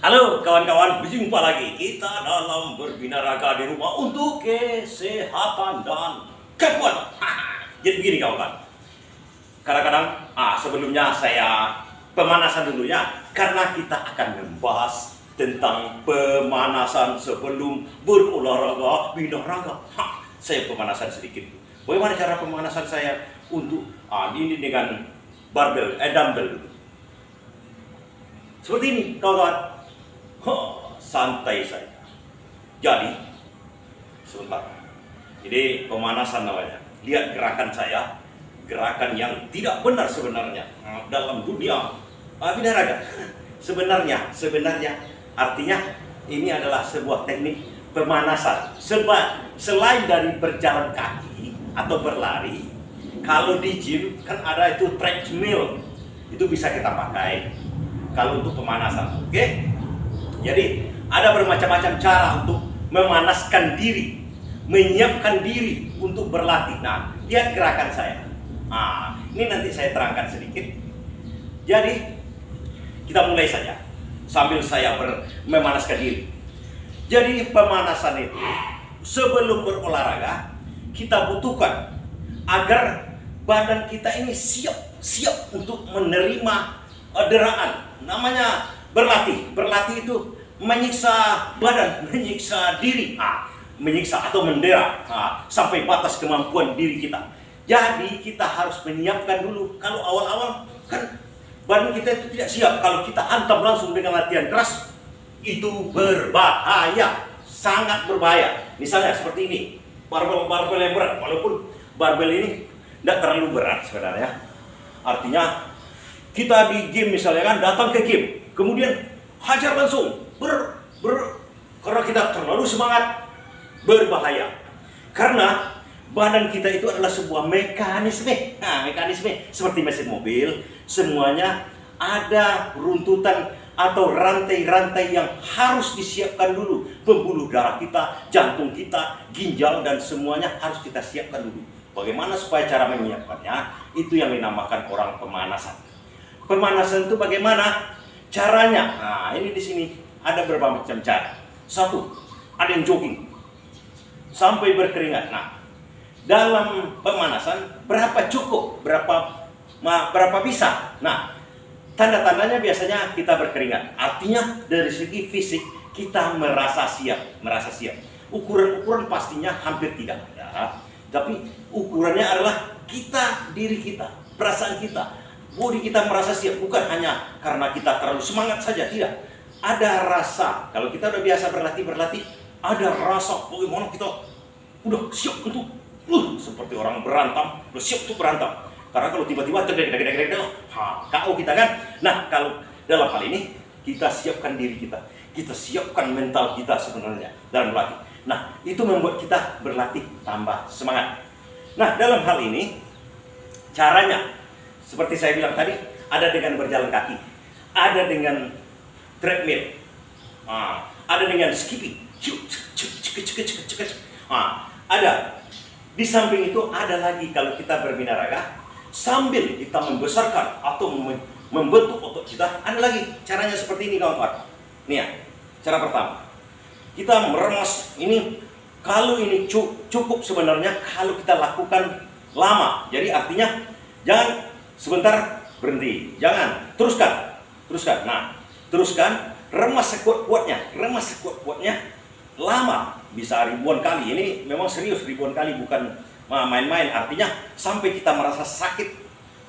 Halo kawan-kawan, berjumpa lagi kita dalam berbinaraga di rumah untuk kesehatan dan kekuatan. Jadi begini kawan-kawan, kadang-kadang sebelumnya saya pemanasan dulu ya, karena kita akan membahas tentang pemanasan sebelum berolahraga binaraga. Saya pemanasan sedikit. Bagaimana cara pemanasan saya untuk ini dengan dumbbell dulu. Seperti ini kawan-kawan. Santai saja. Jadi sebentar. Ini pemanasan namanya. Lihat gerakan saya, gerakan yang tidak benar sebenarnya dalam dunia binaraga. Sebenarnya artinya ini adalah sebuah teknik pemanasan. Sebab selain dari berjalan kaki atau berlari, kalau di gym kan ada itu treadmill, itu bisa kita pakai kalau untuk pemanasan. Oke? Jadi ada bermacam-macam cara untuk memanaskan diri, menyiapkan diri untuk berlatih. Nah, lihat gerakan saya. Ini nanti saya terangkan sedikit. Jadi kita mulai saja sambil saya memanaskan diri. Jadi pemanasan itu sebelum berolahraga kita butuhkan agar badan kita ini siap untuk menerima deraan. Namanya berlatih. Berlatih itu menyiksa badan, menyiksa diri, menyiksa atau mendera sampai batas kemampuan diri kita. Jadi kita harus menyiapkan dulu. Kalau awal-awal kan badan kita itu tidak siap. Kalau kita hantam langsung dengan latihan keras, itu berbahaya, sangat berbahaya. Misalnya seperti ini, barbel yang berat. Walaupun barbel ini tidak terlalu berat sebenarnya. Artinya kita di gym misalnya kan, datang ke gym, kemudian hajar langsung, karena kita terlalu semangat, berbahaya. Karena badan kita itu adalah sebuah mekanisme. Mekanisme seperti mesin mobil, semuanya ada runtutan atau rantai-rantai yang harus disiapkan dulu. Pembuluh darah kita, jantung kita, ginjal, dan semuanya harus kita siapkan dulu. Bagaimana supaya cara menyiapkannya? Itu yang dinamakan orang pemanasan. Pemanasan itu bagaimana caranya? Ini di sini ada berbagai macam cara. Satu, ada yang jogging sampai berkeringat. Nah, dalam pemanasan berapa cukup, berapa bisa. Nah, tanda-tandanya biasanya kita berkeringat. Artinya dari segi fisik kita merasa siap. Ukuran-ukuran pastinya hampir tidak ada. Tapi ukurannya adalah diri kita, perasaan kita. Bodi kita merasa siap, bukan hanya karena kita terlalu semangat saja, tidak. Ada rasa, kalau kita udah biasa berlatih, ada rasa bagaimana kita udah siap untuk, seperti orang berantem, udah siap untuk berantem. Karena kalau tiba-tiba KO kita kan. Nah, kalau dalam hal ini, kita siapkan diri kita, kita siapkan mental kita sebenarnya dalam berlatih. Nah, itu membuat kita berlatih tambah semangat. Nah, dalam hal ini, caranya, seperti saya bilang tadi, ada dengan berjalan kaki, ada dengan treadmill, ada dengan skipping, ada. Di samping itu ada lagi kalau kita berbinaraga, sambil kita membesarkan atau membentuk otot kita, ada lagi caranya seperti ini kawan-kawan. Nih ya, cara pertama, kita meremas ini. Kalau ini cukup sebenarnya kalau kita lakukan lama. Jadi artinya jangan sebentar berhenti, jangan, teruskan. Nah, teruskan, remas sekuat-kuatnya, lama, bisa ribuan kali. Ini memang serius, ribuan kali, bukan main-main. Artinya sampai kita merasa sakit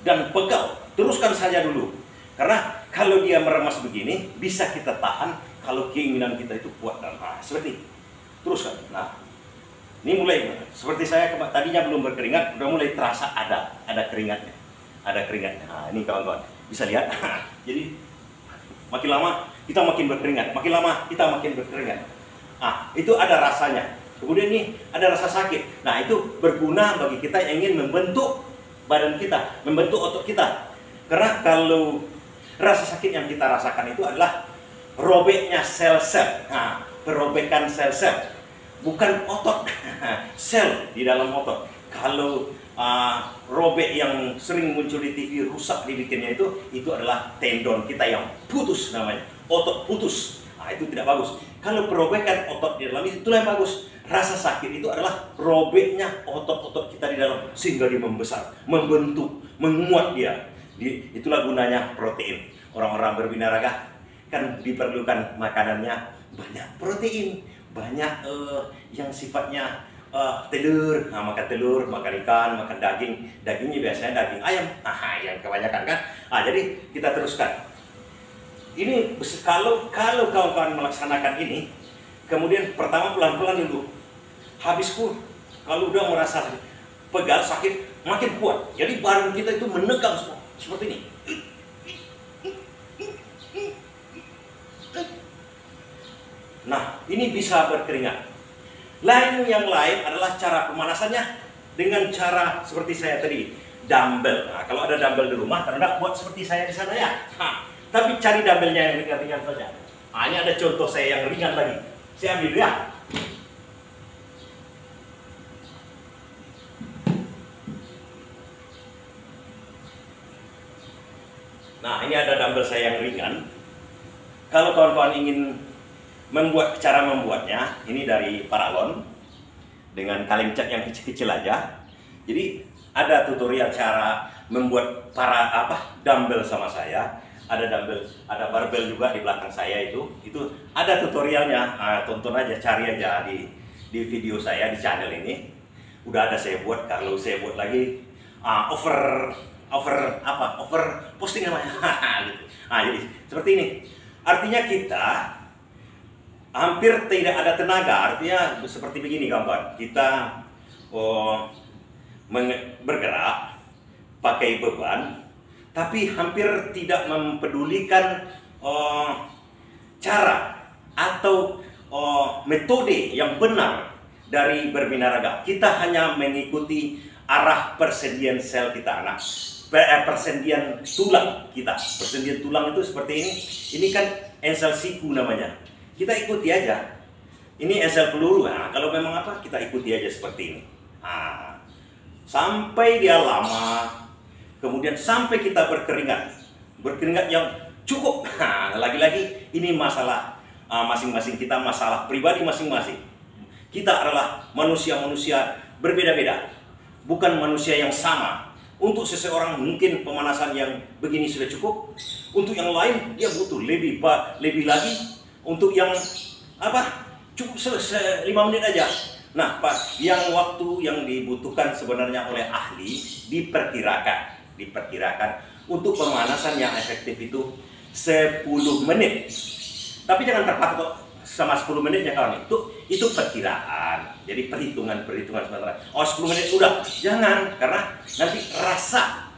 dan pegal, teruskan saja dulu. Karena kalau dia meremas begini, bisa kita tahan kalau keinginan kita itu kuat dan seperti ini. Teruskan. Nah, ini mulai seperti saya tadinya belum berkeringat, udah mulai terasa ada keringatnya. Nah, ini kawan-kawan bisa lihat. Jadi makin lama kita makin berkeringat, itu ada rasanya. Kemudian ini ada rasa sakit. Nah, itu berguna bagi kita yang ingin membentuk badan kita, membentuk otot kita. Karena kalau rasa sakit yang kita rasakan itu adalah robeknya sel-sel. Perobekan sel-sel, bukan otot, sel di dalam otot. Kalau robek yang sering muncul di TV, rusak dibikinnya itu adalah tendon kita yang putus namanya. otot putus. Nah, itu tidak bagus. Kalau perobekan otot di dalam itulah yang bagus. Rasa sakit itu adalah robeknya otot-otot kita di dalam sehingga dia membesar, membentuk, menguat dia. Itulah gunanya protein. Orang-orang berbinaraga kan diperlukan makanannya banyak protein, banyak yang sifatnya telur. Nah, makan telur, makan ikan, makan daging. Dagingnya biasanya daging ayam. Nah, yang kebanyakan kan. Nah, jadi kita teruskan. Ini kalau kawan-kawan melaksanakan ini, kemudian pertama pelan-pelan dulu. Habis pun kalau udah merasa pegal sakit makin kuat. Jadi badan kita itu menegang semua seperti ini. Nah, ini bisa berkeringat. Yang lain adalah cara pemanasannya dengan cara seperti saya tadi, dumbbell. Nah, kalau ada dumbbell di rumah, Anda buat seperti saya di sana ya. Nah, tapi cari dumbbellnya yang ringan-ringan saja. Nah, ini ada contoh saya yang ringan lagi. Saya ambil ya. Nah, ini ada dumbbell saya yang ringan. Kalau kawan-kawan ingin cara membuatnya, ini dari Paralon dengan kaleng cat yang kecil-kecil aja. Jadi ada tutorial cara membuat dumbbell sama saya. Ada dumbbell, ada barbell juga di belakang saya itu ada tutorialnya. Tonton aja, cari aja di video saya di channel ini. Udah ada saya buat. Kalau saya buat lagi over posting namanya. Gitu. Nah, jadi seperti ini. Artinya kita hampir tidak ada tenaga. Artinya seperti begini kawan-kawan. Kita bergerak pakai beban, tapi hampir tidak mempedulikan cara atau metode yang benar dari berbinaraga. Kita hanya mengikuti arah persendian sel kita. Nah, persendian tulang kita. Persendian tulang itu seperti ini. Ini kan ensel siku namanya. Kita ikuti aja. Ini ensel peluru. Nah, kalau memang kita ikuti aja seperti ini. Nah, sampai dia lama, kemudian sampai kita berkeringat yang cukup. Nah, lagi-lagi ini masalah masing-masing kita, masalah pribadi masing-masing. Kita adalah manusia-manusia berbeda-beda, bukan manusia yang sama. Untuk seseorang mungkin pemanasan yang begini sudah cukup. Untuk yang lain dia butuh lebih lagi. Untuk yang cukup 5 menit aja. Nah, Pak, yang waktu yang dibutuhkan sebenarnya oleh ahli diperkirakan untuk pemanasan yang efektif itu 10 menit. Tapi jangan terpaku sama 10 menitnya kawan. Itu perkiraan. Jadi perhitungan sebenarnya. 10 menit udah. Jangan, karena nanti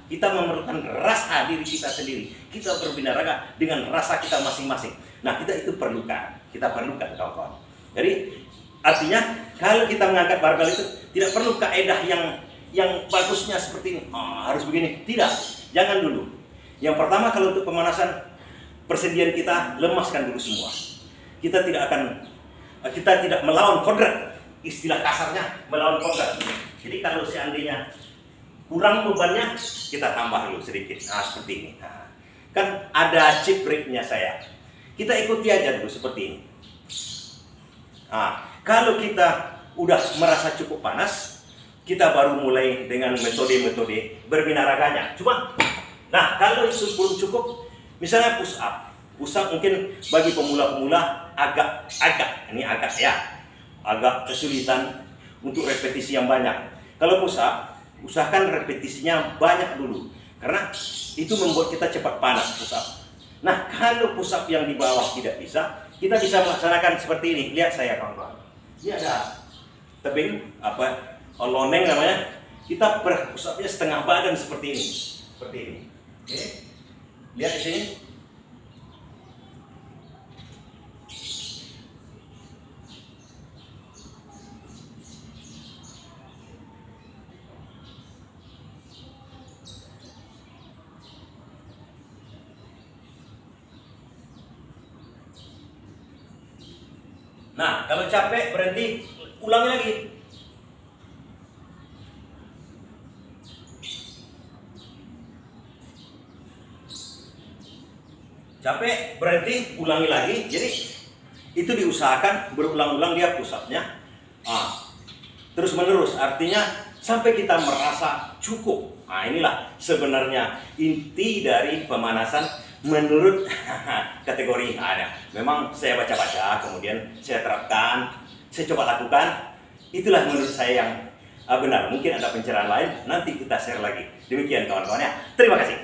kita memerlukan rasa diri kita sendiri. Kita berbinaraga dengan rasa kita masing-masing. Nah, kita perlukan kawan-kawan. Jadi artinya kalau kita mengangkat barbel itu tidak perlu kaedah yang bagusnya seperti ini. Harus begini. Tidak. Jangan dulu. Yang pertama, kalau untuk pemanasan persendian kita, lemaskan dulu semua. Kita tidak melawan kodrat. Istilah kasarnya melawan kodrat. Jadi kalau seandainya kurang bebannya, kita tambah dulu sedikit. Nah, seperti ini. Nah, kan ada chip breaknya saya. Kita ikuti aja dulu seperti ini. Nah, kalau kita udah merasa cukup panas, kita baru mulai dengan metode-metode berbinaraganya. Nah, kalau itu belum cukup, misalnya push up. Push up mungkin bagi pemula-pemula agak kesulitan untuk repetisi yang banyak. Kalau push up, usahakan repetisinya banyak dulu, karena itu membuat kita cepat panas push up. Nah, kalau push up yang di bawah tidak bisa, kita bisa melaksanakan seperti ini. Lihat saya kawan-kawan. Ini ada tebing loneng namanya. Kita push up-nya setengah badan seperti ini. Seperti ini. Oke. Lihat di sini. Nah, kalau capek berhenti, ulangi lagi. capek, berhenti, ulangi lagi. Jadi itu diusahakan berulang-ulang dia push up-nya. Terus menerus, artinya sampai kita merasa cukup. Nah, inilah sebenarnya inti dari pemanasan menurut kategori ada. Memang saya baca-baca, kemudian saya terapkan, saya coba lakukan. Itulah menurut saya yang benar. Mungkin ada pencerahan lain, nanti kita share lagi. Demikian kawan-kawan ya. Terima kasih.